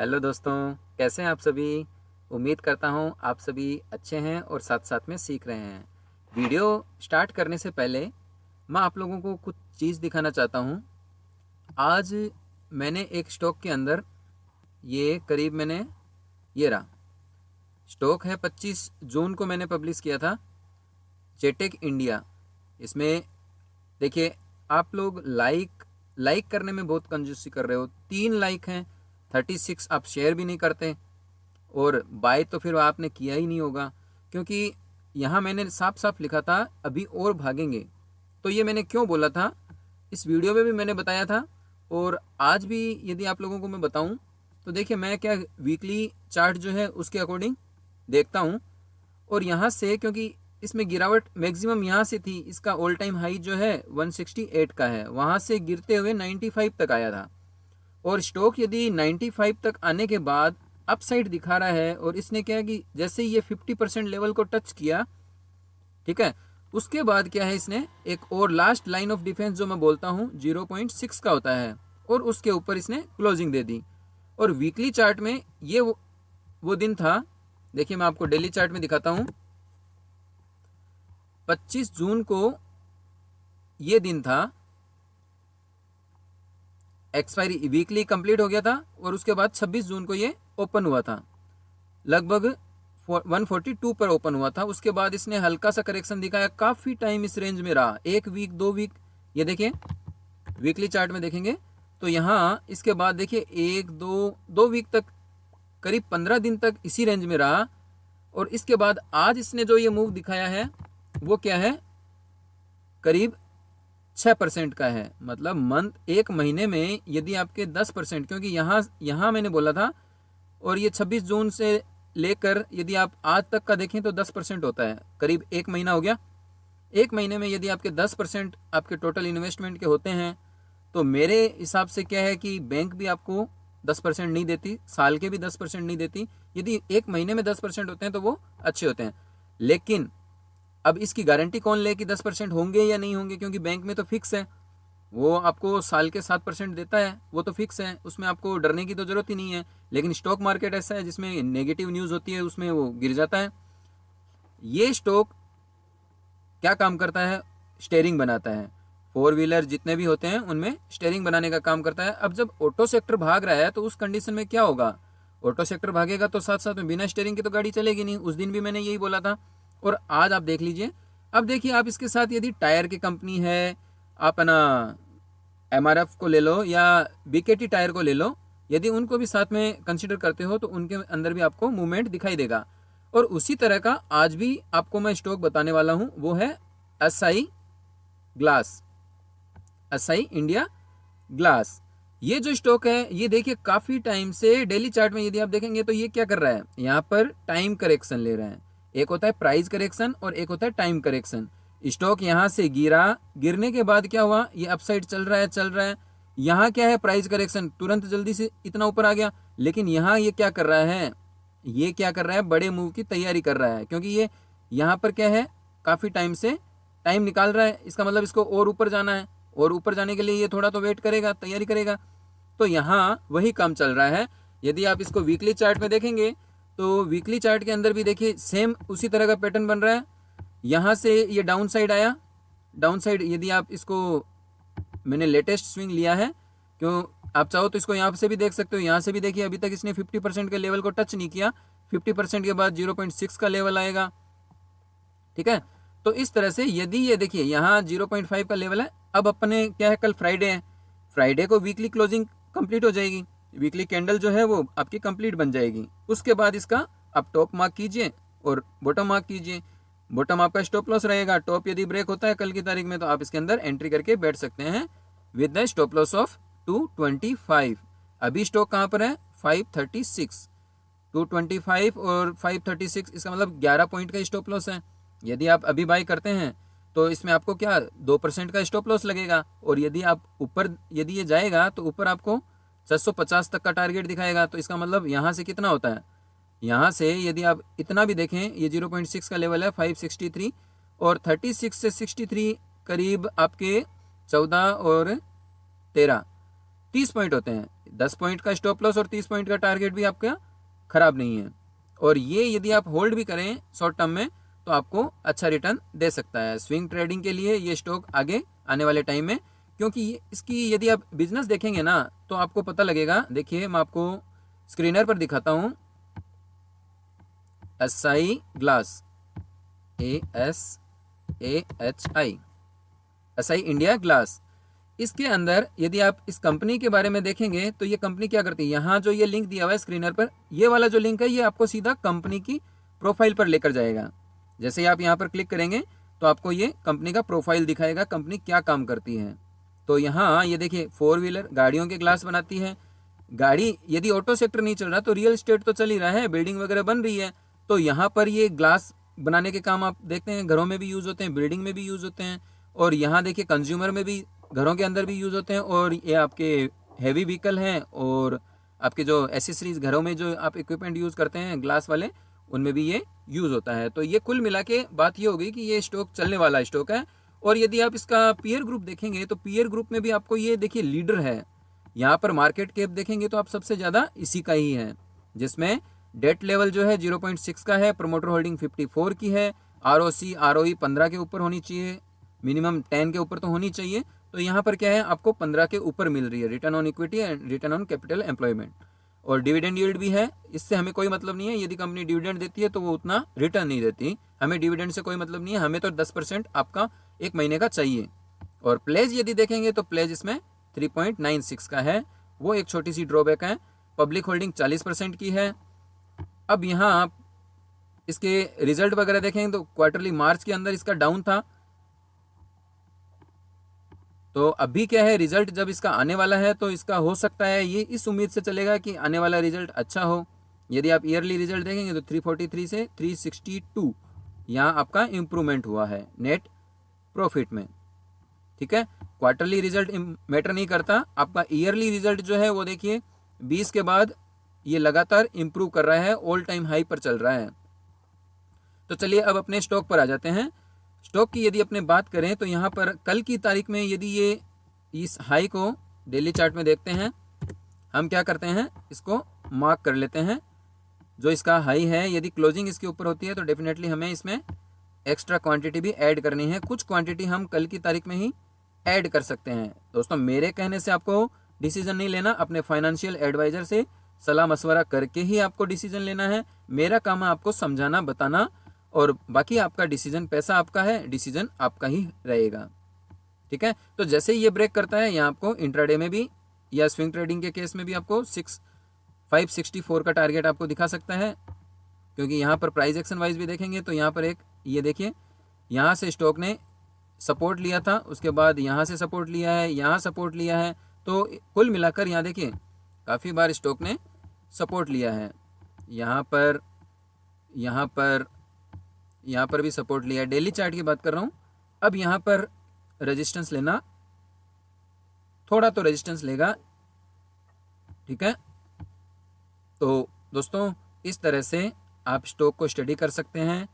Hello दोस्तों, कैसे हैं आप सभी। उम्मीद करता हूं आप सभी अच्छे हैं और साथ साथ में सीख रहे हैं। वीडियो स्टार्ट करने से पहले मैं आप लोगों को कुछ चीज़ दिखाना चाहता हूं। आज मैंने एक स्टॉक के अंदर ये करीब मैंने ये रहा स्टॉक है 25 जून को मैंने पब्लिश किया था, जेटेक इंडिया। इसमें देखिए, आप लोग लाइक करने में बहुत कंजूसी कर रहे हो। 3 लाइक हैं, 36 आप शेयर भी नहीं करते और बाय तो फिर आपने किया ही नहीं होगा, क्योंकि यहाँ मैंने साफ साफ लिखा था अभी और भागेंगे। तो ये मैंने क्यों बोला था, इस वीडियो में भी मैंने बताया था और आज भी यदि आप लोगों को मैं बताऊं तो देखिए, मैं क्या वीकली चार्ट जो है उसके अकॉर्डिंग देखता हूं। और यहाँ से क्योंकि इसमें गिरावट मैक्सिमम यहाँ से थी, इसका ऑल टाइम हाई जो है 168 का है, वहाँ से गिरते हुए 95 तक आया था। और स्टॉक यदि 95 तक आने के बाद अपसाइड दिखा रहा है और इसने क्या है कि जैसे ये 50% लेवल को टच किया, ठीक है, उसके बाद क्या है, इसने एक और लास्ट लाइन ऑफ डिफेंस जो मैं बोलता हूँ 0.6 का होता है, और उसके ऊपर इसने क्लोजिंग दे दी। और वीकली चार्ट में ये वो दिन था। देखिए, मैं आपको डेली चार्ट में दिखाता हूँ। 25 जून को ये दिन था, एक्सपायरी वीकली कंप्लीट हो गया था और उसके बाद 26 जून को ये ओपन हुआ था, लगभग 142 पर ओपन हुआ था। उसके बाद इसने हल्का सा करेक्शन दिखाया, काफी टाइम इस रेंज में रहा, 1 वीक 2 वीक। ये देखिए वीकली चार्ट में देखेंगे तो यहाँ इसके बाद देखिए 1 2 वीक तक, करीब 15 दिन तक इसी रेंज में रहा। और इसके बाद आज इसने जो ये मूव दिखाया है वो क्या है, करीब 6% का है। मतलब एक महीने में यदि आपके 10%, क्योंकि यहाँ मैंने बोला था, और ये 26 जून से लेकर यदि आप आज तक का देखें तो 10% होता है, करीब 1 महीना हो गया। 1 महीने में यदि आपके 10% आपके टोटल इन्वेस्टमेंट के होते हैं तो मेरे हिसाब से क्या है कि बैंक भी आपको 10% नहीं देती, साल के भी 10% नहीं देती। यदि 1 महीने में 10% होते हैं तो वो अच्छे होते हैं। लेकिन अब इसकी गारंटी कौन ले कि 10% होंगे या नहीं होंगे, क्योंकि बैंक में तो फिक्स है, वो आपको साल के 7% देता है, वो तो फिक्स है, उसमें आपको डरने की तो जरूरत ही नहीं है। लेकिन स्टॉक मार्केट ऐसा है जिसमें नेगेटिव न्यूज़ होती है, उसमें वो गिर जाता है। ये स्टॉक क्या काम करता है, स्टेयरिंग बनाता है। 4 व्हीलर जितने भी होते हैं उनमें स्टेयरिंग बनाने का काम करता है। अब जब ऑटो सेक्टर भाग रहा है तो उस कंडीशन में क्या होगा, ऑटो सेक्टर भागेगा तो साथ साथ में बिना स्टेयरिंग की तो गाड़ी चलेगी नहीं। उस दिन भी मैंने यही बोला था और आज आप देख लीजिए। अब देखिए, आप इसके साथ यदि टायर की कंपनी है, आप है ना एमआरएफ को ले लो या बीकेटी टायर को ले लो, यदि उनको भी साथ में कंसिडर करते हो तो उनके अंदर भी आपको मूवमेंट दिखाई देगा। और उसी तरह का आज भी आपको मैं स्टॉक बताने वाला हूं, वो है SI glass, SI India glass. ये जो स्टॉक है, ये देखिए काफी टाइम से डेली चार्ट में यदि आप देखेंगे तो ये क्या कर रहा है, यहाँ पर टाइम करेक्शन ले रहे हैं। एक होता है प्राइस करेक्शन और एक होता है टाइम करेक्शन। स्टॉक यहाँ से गिरने के बाद क्या हुआ, ये अपसाइड चल रहा है। यहाँ क्या है, प्राइस करेक्शन, तुरंत जल्दी से इतना ऊपर आ गया। लेकिन यहाँ ये क्या कर रहा है, ये क्या कर रहा है, बड़े मूव की तैयारी कर रहा है, क्योंकि ये यहाँ पर क्या है, काफी टाइम से टाइम निकाल रहा है। इसका मतलब इसको और ऊपर जाना है, और ऊपर जाने के लिए ये थोड़ा तो वेट करेगा, तैयारी करेगा। तो यहाँ वही काम चल रहा है। यदि आप इसको वीकली चार्ट में देखेंगे तो वीकली चार्ट के अंदर भी देखिए सेम उसी तरह का पैटर्न बन रहा है। यहाँ से ये डाउन साइड आया, डाउन साइड यदि आप इसको, मैंने लेटेस्ट स्विंग लिया है, क्यों आप चाहो तो इसको यहाँ से भी देख सकते हो। यहाँ से भी देखिए अभी तक इसने 50% के लेवल को टच नहीं किया, 50% के बाद 0.6 का लेवल आएगा, ठीक है। तो इस तरह से यदि ये देखिए यहाँ 0.5 का लेवल है। अब अपने क्या है, कल फ्राइडे है, फ्राइडे को वीकली क्लोजिंग कंप्लीट हो जाएगी, वीकली कैंडल जो है वो आपकी कंप्लीट बन जाएगी। उसके बाद इसका आप टॉप मार्क कीजिए और बॉटम मार्क कीजिए। बॉटम आपका स्टॉप लॉस रहेगा। टॉप यदि ब्रेक होता है कल की तारीख में तो आप इसके अंदर एंट्री करके बैठ सकते हैं with the stop loss of 225। अभी स्टॉक कहाँ पर है, 536, 225 और 536, इसका मतलब 11 पॉइंट का स्टॉप लॉस है। यदि आप अभी बाई करते हैं तो इसमें आपको क्या 2% का स्टॉप लॉस लगेगा। और यदि आप ऊपर, यदि ये जाएगा तो ऊपर आपको 650 तक का टारगेट दिखाएगा। तो इसका मतलब यहाँ से कितना होता है, यहाँ से यदि आप इतना भी देखें, ये 0.6 का लेवल है 563, और 36 से 63 करीब आपके 14 और 13 30 पॉइंट होते हैं। 10 पॉइंट का स्टॉप लॉस और 30 पॉइंट का टारगेट भी आपका खराब नहीं है। और ये यदि आप होल्ड भी करें शॉर्ट टर्म में तो आपको अच्छा रिटर्न दे सकता है। स्विंग ट्रेडिंग के लिए ये स्टॉक आगे आने वाले टाइम में, क्योंकि इसकी यदि आप बिजनेस देखेंगे ना तो आपको पता लगेगा। देखिए मैं आपको स्क्रीनर पर दिखाता हूँ। SI glass, ASAHI, SI India glass. इसके अंदर यदि आप इस कंपनी के बारे में देखेंगे तो ये कंपनी क्या करती है, यहाँ जो ये लिंक दिया हुआ है स्क्रीनर पर, ये वाला जो लिंक है ये आपको सीधा कंपनी की प्रोफाइल पर लेकर जाएगा। जैसे ही आप यहाँ पर क्लिक करेंगे तो आपको ये कंपनी का प्रोफाइल दिखाएगा, कंपनी क्या काम करती है। तो यहाँ ये देखिए 4 व्हीलर गाड़ियों के ग्लास बनाती है। गाड़ी यदि ऑटो सेक्टर नहीं चल रहा तो रियल एस्टेट तो चल ही रहा है, बिल्डिंग वगैरह बन रही है, तो यहाँ पर ये ग्लास बनाने के काम आप देखते हैं घरों में भी यूज़ होते हैं, बिल्डिंग में भी यूज़ होते हैं, और यहाँ देखिए कंज्यूमर में भी, घरों के अंदर भी यूज़ होते हैं। और ये आपके हैवी व्हीकल हैं और आपके जो एसेसरीज घरों में जो आप इक्विपमेंट यूज़ करते हैं ग्लास वाले, उनमें भी ये यूज़ होता है। तो ये कुल मिला के बात ये हो गई कि ये स्टॉक चलने वाला स्टॉक है। और यदि आप इसका पीयर ग्रुप देखेंगे तो पीयर ग्रुप में भी आपको ये देखिए लीडर है। यहाँ पर मार्केट कैप देखेंगे तो आप सबसे ज़्यादा इसी का ही है, जिसमें डेट लेवल जो है 0.6 का है, प्रमोटर होल्डिंग 54 की है, ROC ROE 15 के ऊपर होनी चाहिए, मिनिमम 10 के ऊपर तो होनी चाहिए। तो यहाँ पर क्या है, आपको 15 के ऊपर मिल रही है return on equity and return on capital employment. और डिविडेंड यील्ड भी है, इससे हमें कोई मतलब नहीं है। यदि कंपनी डिविडेंड देती है तो वो उतना रिटर्न नहीं देती, हमें डिविडेंड से कोई मतलब नहीं है, हमें तो 10% आपका एक महीने का चाहिए। और प्लेज यदि देखेंगे तो प्लेज इसमें 3.96 का है, वो एक छोटी सी ड्रॉबैक है। पब्लिक होल्डिंग 40% की है। अब यहाँ आप इसके रिजल्ट वगैरह देखेंगे तो क्वार्टरली मार्च के अंदर इसका डाउन था, तो अभी क्या है, रिजल्ट जब इसका आने वाला है तो इसका हो सकता है ये इस उम्मीद से चलेगा कि आने वाला रिजल्ट अच्छा हो। यदि आप ईयरली रिजल्ट देखेंगे तो 343 से 362 यहाँ आपका इम्प्रूवमेंट हुआ है नेट प्रॉफिट में। ठीक है, क्वार्टरली रिजल्ट मैटर नहीं करता, आपका ईयरली रिजल्ट जो है वो देखिए 20 के बाद ये लगातार इंप्रूव कर रहा है, ऑल टाइम हाई पर चल रहा है। तो चलिए अब अपने स्टॉक पर आ जाते हैं। स्टॉक की यदि अपने बात करें तो यहाँ पर कल की तारीख में यदि ये इस हाई को डेली चार्ट में देखते हैं, हम क्या करते हैं, इसको मार्क कर लेते हैं। जो इसका हाई है यदि क्लोजिंग इसके ऊपर होती है तो डेफिनेटली हमें इसमें एक्स्ट्रा क्वांटिटी भी ऐड करनी है। कुछ क्वांटिटी हम कल की तारीख में ही ऐड कर सकते हैं। दोस्तों मेरे कहने से आपको डिसीजन नहीं लेना, अपने फाइनेंशियल एडवाइजर से सलाह मशवरा करके ही आपको डिसीजन लेना है। मेरा काम है आपको समझाना, बताना, और बाकी आपका डिसीजन, पैसा आपका है, डिसीजन आपका ही रहेगा। ठीक है, तो जैसे ही ये ब्रेक करता है यहाँ आपको इंट्राडे में भी या स्विंग ट्रेडिंग के केस में भी आपको 564 का टारगेट आपको दिखा सकता है, क्योंकि यहाँ पर प्राइस एक्शन वाइज भी देखेंगे तो यहाँ पर एक ये देखिए, यहाँ से स्टॉक ने सपोर्ट लिया था, उसके बाद यहाँ से सपोर्ट लिया है, यहाँ सपोर्ट लिया है, तो कुल मिलाकर यहाँ देखिए काफ़ी बार स्टॉक ने सपोर्ट लिया है। यहाँ पर भी सपोर्ट लिया है। डेली चार्ट की बात कर रहा हूँ। अब यहाँ पर रेजिस्टेंस लेना, थोड़ा तो रेजिस्टेंस लेगा। ठीक है, तो दोस्तों इस तरह से आप स्टॉक को स्टडी कर सकते हैं।